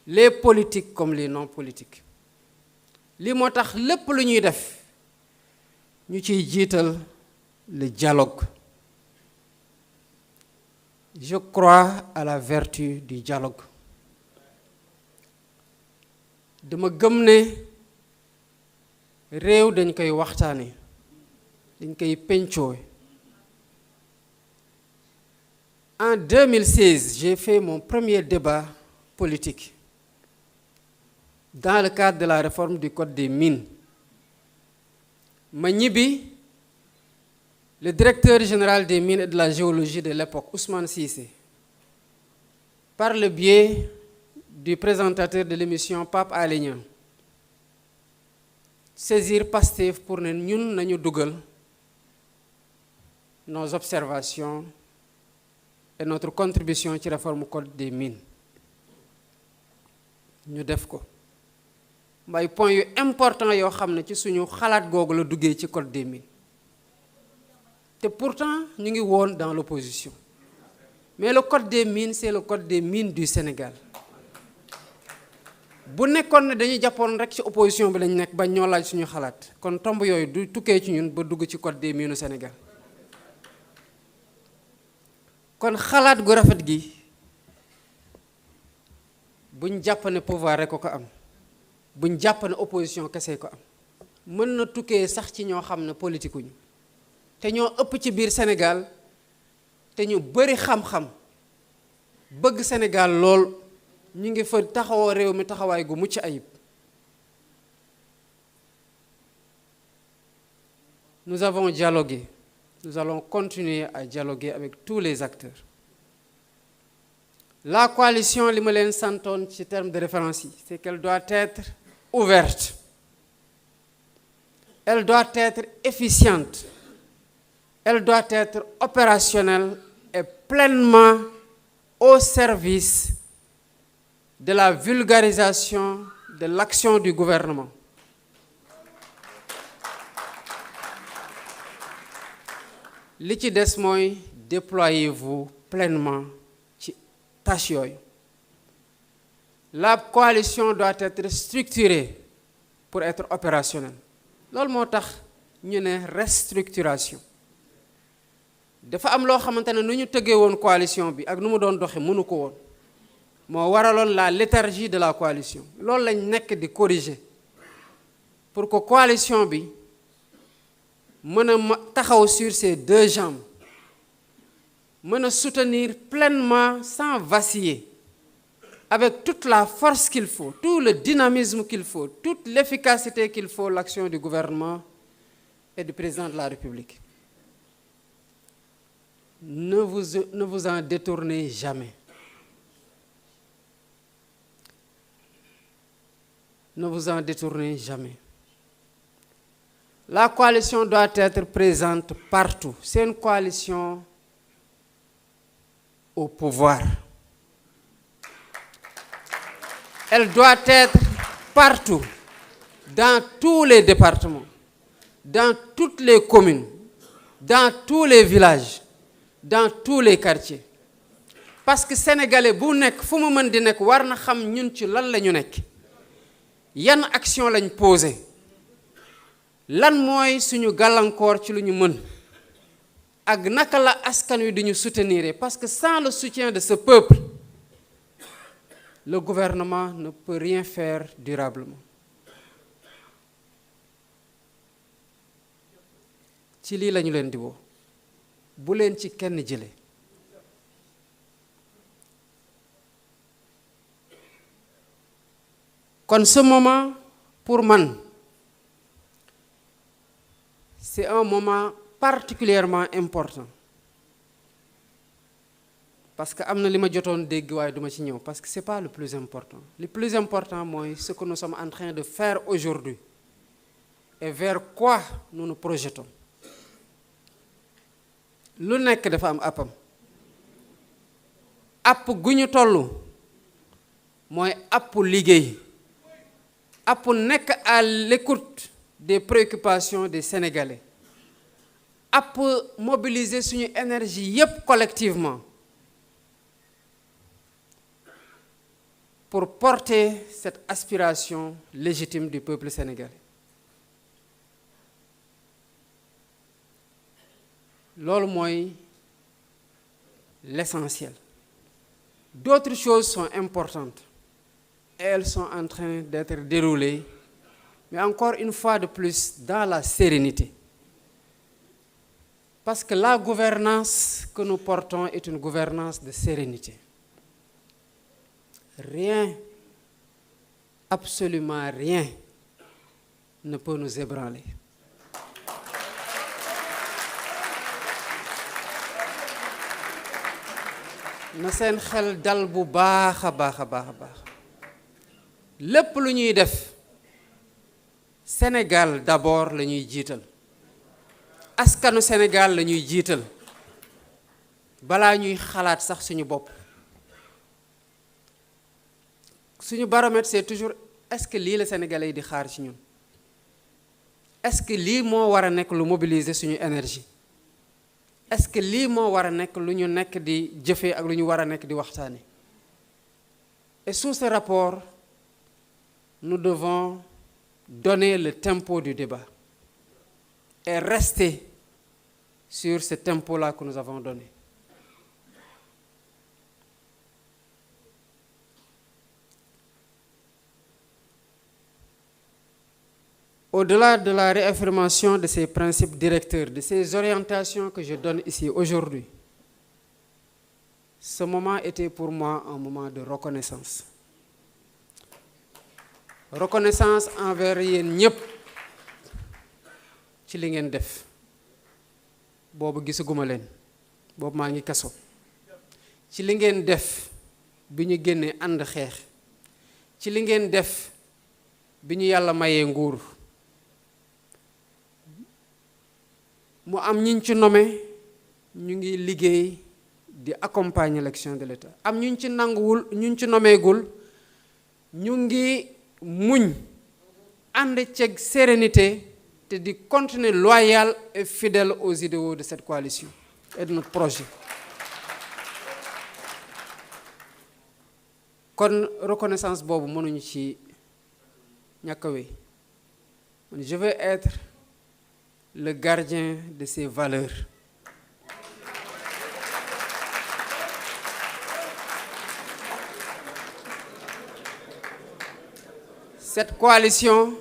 les politiques comme les non politiques li moo tax lépp lu ñuy def ñu ciy jiital le dialogue. Je crois à la vertu du dialogue. dama gëm ne réew dañ koy waxtaane dañ koy pencoo. En 2016, j'ai fait mon premier débat politique dans le cadre de la réforme du Code des mines. Ma ñibbi, le directeur général des mines et de la géologie de l'époque, Ousmane Cissé, par le biais du présentateur de l'émission Pape Alé Niang, saisir Pastef pour ne ñun nañu dugal nos observations et notre contribution ci réforme Code des mines. ñu def ko mbay point yu important yoo xam ne ci suñu xalaat googu la duggee ci Code des mines te pourtant ñu ngi woon dans l'opposition. Mais le Code des mines, c'est le Code des mines du Sénégal. bu nekkoon ne dañuy jàppoon rek ci opposition bi lañ nekk ba ñoo laaj suñu xalaat kon tomb yooyu du tukkee ci ñun ba dugg ci Code des mines du Sénégal. kon xalaat gu rafet gi buñ jàpp ne pouvoir rek ko am buñ jàpp ne opposition kese ko am mën na tukkee sax ci ñoo xam ne politique uñu te ñoo ëpp ci biir Sénégal te ñu bari xam-xam bëgg Sénégal lool ñu ngi fa taxawoo réew mi taxawaay gu mucc ayib. Nous avons dialogué. Nous allons continuer à dialoguer avec tous les acteurs. La coalition, li ma leen santoon ci terme de référence yi, c'est qu'elle doit être ouverte. Elle doit être efficiente. Elle doit être opérationnelle et pleinement au service de la vulgarisation de l'action du gouvernement. Li ci des mooy déployez-vous pleinement ci tâche yooyu. La coalition doit être structurée pour être opérationnelle. loolu moo tax ñu ne restructuration. dafa am loo xamante ne nu ñu tëggee woon coalition bi ak nu mu doon doxe mënu ko woon moo waraloon la léthargie de la coalition. loolu lañ nekk di corriger pour que coalition bi mën a taxaw sur ses deux jambes mën a soutenir pleinement sans vaciller avec toute la force qu'il faut, tout le dynamisme qu'il faut, toute l'efficacité qu'il faut, l'action du gouvernement et du président de la République. Ne vous en détournez jamais. Ne vous en détournez jamais. La coalition doit être présente partout. C'est une coalition au pouvoir. Elle doit être partout, dans tous les départements, dans toutes les communes, dans tous les villages, dans tous les quartiers. Parce que Sénégalais bu nekk fu mu mën di nekk war na xam ñun ci lan la ñu nekk yan action lañ posé lan mooy suñu gàllankoor ci lu ñu mën ak naka la askan wi di ñu soutenir parce que sans le soutien de ce peuple le gouvernement ne peut rien faire durablement. ci lii lañu leen di woo bu leen ci kenn jële kon ce moment pour man c'est un moment particulièrement important parce que am na li ma jotoon dégg waaye duma ci ñëw parce que c'est pas le plus important. Le plus important mooy ce que nous sommes en train de faire aujourd'hui et vers quoi nous nous projetons. lu nekk dafa am appam app gu ñu toll mooy appu liggéey appu nekk à l'écoute des préoccupations des Sénégalais app mobiliser suñu énergie yépp collectivement pour porter cette aspiration légitime du peuple sénégalais. Loolu mooy l'essentiel. D'autres choses sont importantes et elles sont en train d'être déroulées, mais encore une fois de plus dans la sérénité. Parce que la gouvernance que nous portons est une gouvernance de sérénité. Rien, absolument rien, ne peut nous ébranler. Na seen xel dal bu baax a baax a baax a baax lépp lu ñuy def Sénégal d'abord la ñuy jiital askanu Sénégal la ñuy jiital balaa ñuy xalaat sax suñu bopp. Suñu baromètre c'est toujours est-ce que lii la Sénégalais yi di xaar ci ñun est-ce que lii moo war a nekk lu mobiliser suñu énergie est-ce que lii moo war a nekk lu ñu nekk di jëfee ak lu ñu war a nekk di waxtaane. Et sous ce rapport nous devons donner le tempo du débat et rester sur ce tempo-là que nous avons donné. Au-delà de la réaffirmation de ces principes directeurs, de ces orientations que je donne ici aujourd'hui, ce moment était pour moi un moment de reconnaissance. Reconnaissance envers yéen ñëpp ci li ngeen def. Boobu gisaguma leen boobu maa ngi kaso. Ci li ngeen def bi ñu génnee ànd xeex. Ci li ngeen def bi ñu yàlla mayee nguur. Mu am ñiñ ci nommé ñu ngi liggéey di accompagner l'action de l'État. Am ñuñ ci nanguwul ñuñ ci nommeegul ñu ngi muñ ànd ceeg sérénité te di continuer loyal et fidèle aux idéaux de cette coalition et de notre projet. Kon reconnaissance boobu mënuñu ci ñàkk a wéy. Je veux être le gardien de ces valeurs. Cette coalition,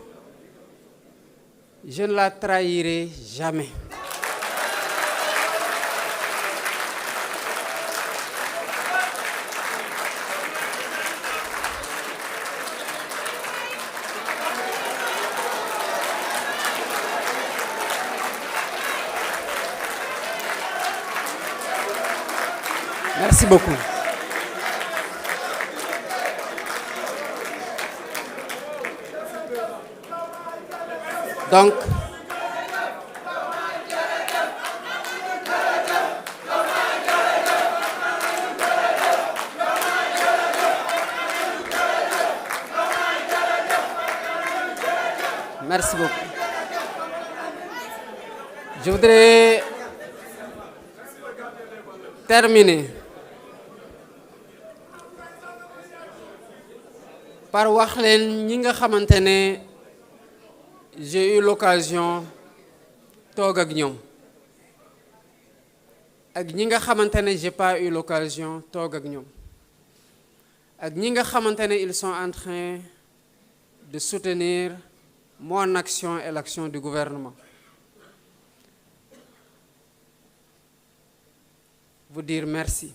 je ne la trahirai jamais. Merci beaucoup. Donc, merci beaucoup. Je voudrais terminer par wax leen ñi nga xamante ne j'ai eu l'occasion toog ak ñoom ak ñi nga xamante ne j'ai pas eu l'occasion toog ak ñoom ak ñi nga xamante ne ils sont en train de soutenir mon action et l'action du gouvernement. Vous dire merci.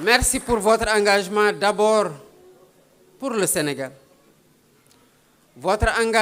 Merci pour votre engagement d'abord pour le Sénégal. Votre engagement